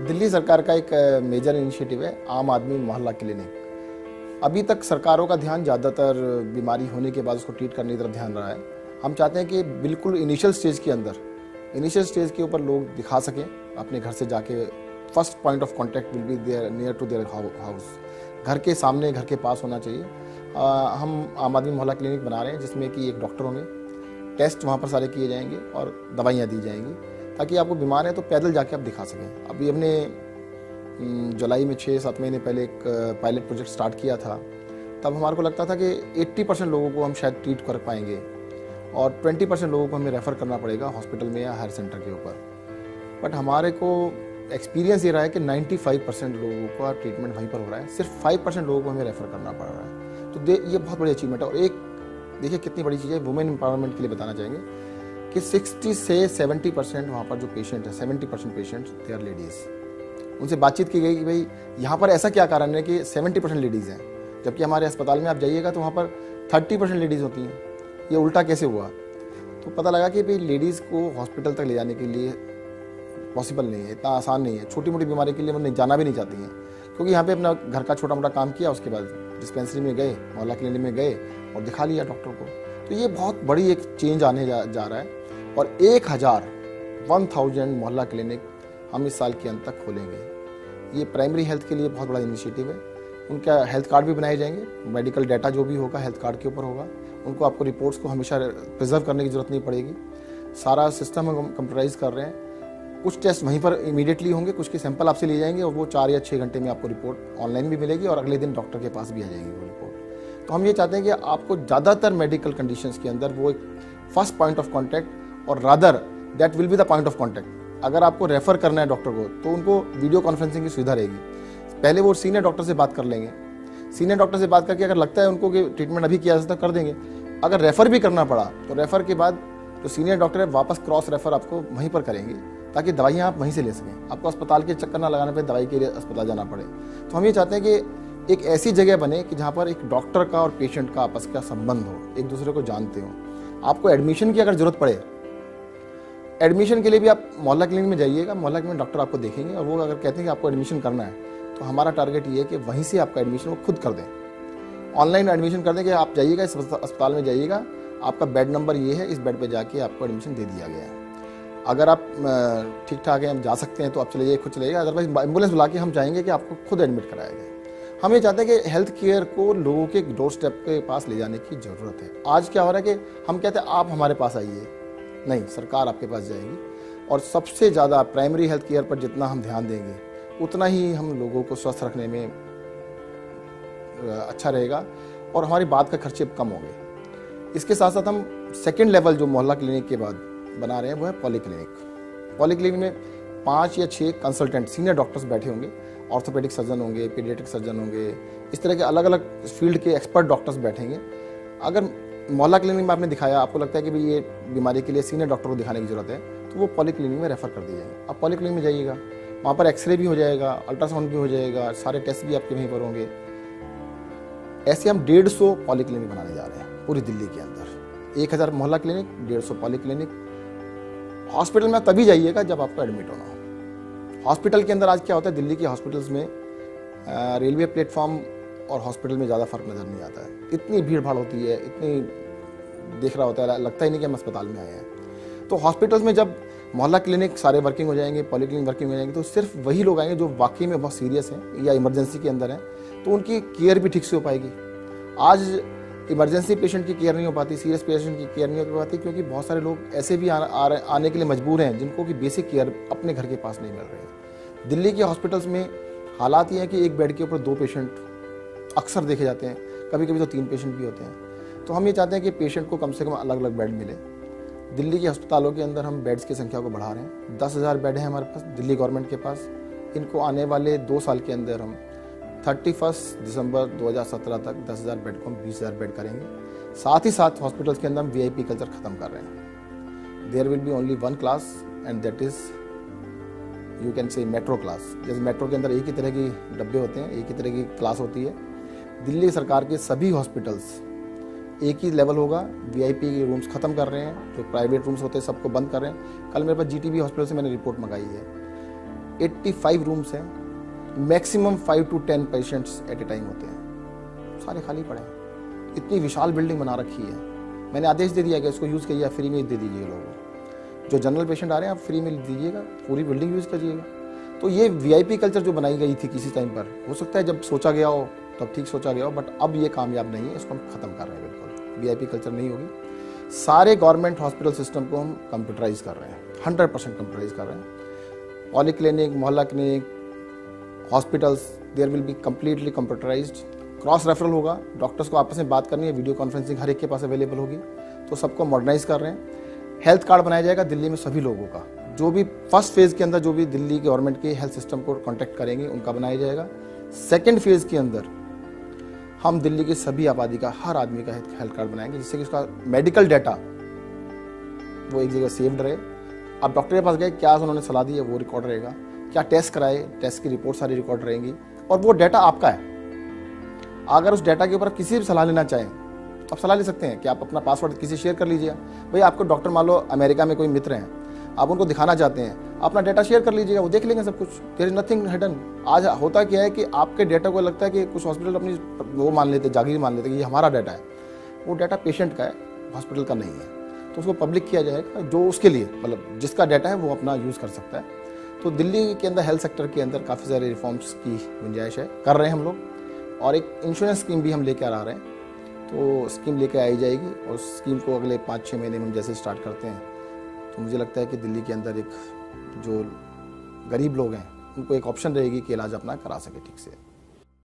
दिल्ली सरकार का एक मेजर इनिशिएटिव है आम आदमी मोहल्ला क्लिनिक। अभी तक सरकारों का ध्यान ज़्यादातर बीमारी होने के बाद उसको ट्रीट करने की तरफ ध्यान रहा है। हम चाहते हैं कि बिल्कुल इनिशियल स्टेज के अंदर, इनिशियल स्टेज के ऊपर लोग दिखा सकें अपने घर से जाके। First point of contact will be their near to their house, घर के सामने, घर के पास होना चाहिए। हम आम आदमी मोहल्ला क्लिनिक बना रहे हैं जिसमें कि एक डॉक्टर होंगे, टेस्ट वहाँ पर सारे किए जाएंगे और दवाइयाँ दी जाएंगी, ताकि आपको बीमार है तो पैदल जाके आप दिखा सकें। अभी हमने जुलाई में 6-7 महीने पहले एक पायलट प्रोजेक्ट स्टार्ट किया था। तब हमारे को लगता था कि 80% लोगों को हम शायद ट्रीट कर पाएंगे और 20% लोगों को हमें रेफ़र करना पड़ेगा हॉस्पिटल में या हायर सेंटर के ऊपर। बट हमारे को एक्सपीरियंस ये रहा है कि 95% लोगों का ट्रीटमेंट वहीं पर हो रहा है, सिर्फ 5% लोगों को हमें रेफ़र करना पड़ रहा है। तो ये बहुत बड़ी अचीवमेंट है। और एक देखिए कितनी बड़ी चीज़ है, वुमेन एम्पावरमेंट के लिए बताना चाहेंगे कि 60 से 70% वहाँ पर जो पेशेंट है, 70% पेशेंट्स दे आर लेडीज़। उनसे बातचीत की गई कि भाई यहाँ पर ऐसा क्या कारण है कि 70% लेडीज़ हैं, जबकि हमारे अस्पताल में आप जाइएगा तो वहाँ पर 30% लेडीज़ होती हैं। ये उल्टा कैसे हुआ? तो पता लगा कि भाई लेडीज़ को हॉस्पिटल तक ले जाने के लिए पॉसिबल नहीं है, इतना आसान नहीं है। छोटी मोटी बीमारी के लिए वो नहीं जाना भी नहीं चाहती हैं, क्योंकि यहाँ पे अपना घर का छोटा मोटा काम किया, उसके बाद डिस्पेंसरी में गए, मोहल्ला क्लिनिक में गए और दिखा लिया डॉक्टर को। तो ये बहुत बड़ी एक चेंज आने जा रहा है। और 1000 मोहल्ला क्लिनिक हम इस साल के अंत तक खोलेंगे। ये प्राइमरी हेल्थ के लिए बहुत बड़ा इनिशिएटिव है। उनका हेल्थ कार्ड भी बनाए जाएंगे, मेडिकल डाटा जो भी होगा हेल्थ कार्ड के ऊपर होगा। उनको आपको रिपोर्ट्स को हमेशा प्रिजर्व करने की ज़रूरत नहीं पड़ेगी। सारा सिस्टम हम कंप्यूटराइज कर रहे हैं। कुछ टेस्ट वहीं पर इमीडिएटली होंगे, कुछ के सैंपल आपसे लिए जाएंगे और वो 4 या 6 घंटे में आपको रिपोर्ट ऑनलाइन भी मिलेगी और अगले दिन डॉक्टर के पास भी आ जाएगी वो रिपोर्ट। तो हम ये चाहते हैं कि आपको ज़्यादातर मेडिकल कंडीशंस के अंदर वो एक फर्स्ट पॉइंट ऑफ कॉन्टैक्ट और rather that will be the point of contact. अगर आपको रेफर करना है डॉक्टर को तो उनको वीडियो कॉन्फ्रेंसिंग की सुविधा रहेगी। पहले वो सीनियर डॉक्टर से बात कर लेंगे, सीनियर डॉक्टर से बात करके अगर लगता है उनको कि ट्रीटमेंट अभी किया जा सकता है कर देंगे। अगर रेफ़र भी करना पड़ा तो रेफ़र के बाद जो सीनियर डॉक्टर है वापस क्रॉस रेफ़र आपको वहीं पर करेंगे, ताकि दवाइयाँ आप वहीं से ले सकें। आपको अस्पताल के चक्कर ना लगाने पे दवाई के लिए अस्पताल जाना पड़े। तो हम ये चाहते हैं कि एक ऐसी जगह बने कि जहाँ पर एक डॉक्टर का और पेशेंट का आपस का संबंध हो, एक दूसरे को जानते हो। आपको एडमिशन की अगर ज़रूरत पड़े, एडमिशन के लिए भी आप मोहल्ला क्लिनिक में जाइएगा, मोहल्ला क्लिनिक में डॉक्टर आपको देखेंगे और वो अगर कहते हैं कि आपको एडमिशन करना है तो हमारा टारगेट ये है कि वहीं से आपका एडमिशन वो खुद कर दें, ऑनलाइन एडमिशन कर दें कि आप जाइएगा इस अस्पताल में जाइएगा, आपका बेड नंबर ये है, इस बेड पे जाके आपको एडमिशन दे दिया गया है। अगर आप ठीक ठाक हैं, हम जा सकते हैं तो आप चले जाइए, खुद चले जाइए। अदरवाइज एम्बुलेंस बुला के हम चाहेंगे कि आपको खुद एडमिट कराया जाए। हम ये चाहते हैं कि हेल्थ केयर को लोगों के डोर स्टेप के पास ले जाने की ज़रूरत है। आज क्या हो रहा है कि हम कहते हैं आप हमारे पास आइए, नहीं, सरकार आपके पास जाएगी। और सबसे ज़्यादा प्राइमरी हेल्थ केयर पर जितना हम ध्यान देंगे उतना ही हम लोगों को स्वस्थ रखने में अच्छा रहेगा और हमारी बात का खर्चे कम होंगे। इसके साथ साथ हम सेकेंड लेवल जो मोहल्ला क्लिनिक के बाद बना रहे हैं वो है पॉलीक्लिनिक। पॉलीक्लिनिक में 5 या 6 कंसल्टेंट सीनियर डॉक्टर्स बैठे होंगे, ऑर्थोपेडिक सर्जन होंगे, पीडियाट्रिक सर्जन होंगे, इस तरह के अलग अलग फील्ड के एक्सपर्ट डॉक्टर्स बैठेंगे। अगर मोहल्ला क्लिनिक में आपने दिखाया, आपको लगता है कि भाई ये बीमारी के लिए सीनियर डॉक्टर को दिखाने की जरूरत है, तो वो पॉलीक्लिनिक में रेफर कर दिया जाएगा। आप पॉलीक्लिनिक में जाइएगा, वहाँ पर एक्सरे भी हो जाएगा, अल्ट्रासाउंड भी हो जाएगा, सारे टेस्ट भी आपके वहीं पर होंगे। ऐसे हम 150 पॉलीक्लिनिक बनाने जा रहे हैं पूरी दिल्ली के अंदर। 1000 मोहल्ला क्लिनिक, 150 पॉलीक्लिनिक। हॉस्पिटल में तभी जाइएगा जब आपको एडमिट होना हो। हॉस्पिटल के अंदर आज क्या होता है, दिल्ली के हॉस्पिटल्स में रेलवे प्लेटफॉर्म और हॉस्पिटल में ज़्यादा फर्क नज़र नहीं आता है। इतनी भीड़ भाड़ होती है, इतनी देख रहा होता है, लगता ही नहीं कि हम अस्पताल में आए हैं। तो हॉस्पिटल्स में जब मोहल्ला क्लिनिक सारे वर्किंग हो जाएंगे, पॉलीक्लिनिक वर्किंग हो जाएंगे, तो सिर्फ वही लोग आएंगे जो वाकई में बहुत सीरियस हैं या इमरजेंसी के अंदर हैं, तो उनकी केयर भी ठीक से हो पाएगी। आज इमरजेंसी पेशेंट की केयर नहीं हो पाती, सीरियस पेशेंट की केयर नहीं हो पाती, क्योंकि बहुत सारे लोग ऐसे भी आने के लिए मजबूर हैं जिनको कि बेसिक केयर अपने घर के पास नहीं मिल रहे हैं। दिल्ली के हॉस्पिटल्स में हालात ये हैं कि एक बेड के ऊपर 2 पेशेंट अक्सर देखे जाते हैं, कभी कभी तो 3 पेशेंट भी होते हैं। तो हम ये चाहते हैं कि पेशेंट को कम से कम अलग अलग बेड मिले। दिल्ली के अस्पतालों के अंदर हम बेड्स की संख्या को बढ़ा रहे हैं। 10,000 बेड हैं हमारे पास दिल्ली गवर्नमेंट के पास। इनको आने वाले 2 साल के अंदर हम 31 दिसंबर 2017 तक 10,000 बेड को हम 20,000 बेड करेंगे। साथ ही साथ हॉस्पिटल्स के अंदर हम VIP कल्चर ख़त्म कर रहे हैं। There will be only 1 class and that is you can say metro class. जैसे मेट्रो के अंदर एक ही तरह की डब्बे होते हैं, एक ही तरह की क्लास होती है। दिल्ली सरकार के सभी हॉस्पिटल्स एक ही लेवल होगा। VIP रूम्स ख़त्म कर रहे हैं, जो प्राइवेट रूम्स होते हैं सबको बंद कर रहे हैं। कल मेरे पास GTB हॉस्पिटल से मैंने रिपोर्ट मंगाई है। 85 रूम्स हैं, maximum 5 to 10 patients eight A time होते हैं, सारे खाली पड़े हैं। इतनी विशाल बिल्डिंग बना रखी है। मैंने आदेश दे दिया कि इसको यूज़ करिए, फ्री में दे दीजिए लोगों को। जो जनरल पेशेंट आ रहे हैं आप फ्री में दीजिएगा, पूरी बिल्डिंग यूज़ करिएगा। तो ये वीआईपी कल्चर जो बनाई गई थी किसी टाइम पर, हो सकता है जब सोचा गया हो तब ठीक सोचा गया हो, बट अब ये कामयाब नहीं है, इसको हम ख़त्म कर रहे हैं। बिल्कुल वीआईपी कल्चर नहीं होगी। सारे गवर्नमेंट हॉस्पिटल सिस्टम को हम कंप्यूटराइज कर रहे हैं, 100% कंप्यूटराइज कर रहे हैं। Polyclinic, Mohalla clinic, hospitals, there will be completely computerised. Cross referral होगा, डॉक्टर्स को आपस में बात करनी है, वीडियो कॉन्फ्रेंसिंग हर एक के पास अवेलेबल होगी, तो सबको मॉडर्नाइज कर रहे हैं। हेल्थ कार्ड बनाया जाएगा दिल्ली में सभी लोगों का, जो भी फर्स्ट फेज़ के अंदर जो भी दिल्ली गवर्नमेंट के हेल्थ सिस्टम को कॉन्टैक्ट करेंगे उनका बनाया जाएगा। सेकेंड फेज़ के अंदर हम दिल्ली की सभी आबादी का, हर आदमी का हेल्थ कार्ड बनाएंगे, जिससे कि उसका मेडिकल डाटा वो एक जगह सेव्ड रहे। आप डॉक्टर के पास गए, क्या उन्होंने सलाह दी है वो रिकॉर्ड रहेगा, क्या टेस्ट कराए, टेस्ट की रिपोर्ट सारी रिकॉर्ड रहेंगी, और वो डाटा आपका है। अगर उस डाटा के ऊपर किसी भी सलाह लेना चाहें तो आप सलाह ले सकते हैं कि आप अपना पासवर्ड किसी शेयर कर लीजिए। भाई आपको डॉक्टर मान लो अमेरिका में कोई मित्र हैं, आप उनको दिखाना चाहते हैं, अपना डाटा शेयर कर लीजिएगा, वो देख लेंगे सब कुछ। There is nothing hidden. आज होता क्या है कि आपके डाटा को लगता है कि कुछ हॉस्पिटल अपनी वो मान लेते, जागीर मान लेते कि ये हमारा डाटा है। वो डाटा पेशेंट का है, हॉस्पिटल का नहीं है, तो उसको पब्लिक किया जाएगा, जो उसके लिए मतलब जिसका डाटा है वो अपना यूज़ कर सकता है। तो दिल्ली के अंदर हेल्थ सेक्टर के अंदर काफ़ी सारे रिफॉर्म्स की गुंजाइश है, कर रहे हैं हम लोग। और एक इंश्योरेंस स्कीम भी हम लेकर आ रहे हैं, तो स्कीम लेकर आई जाएगी, और स्कीम को अगले 5-6 महीने में हम जैसे स्टार्ट करते हैं, तो मुझे लगता है कि दिल्ली के अंदर एक जो गरीब लोग हैं उनको एक ऑप्शन रहेगी कि इलाज अपना करा सके ठीक से।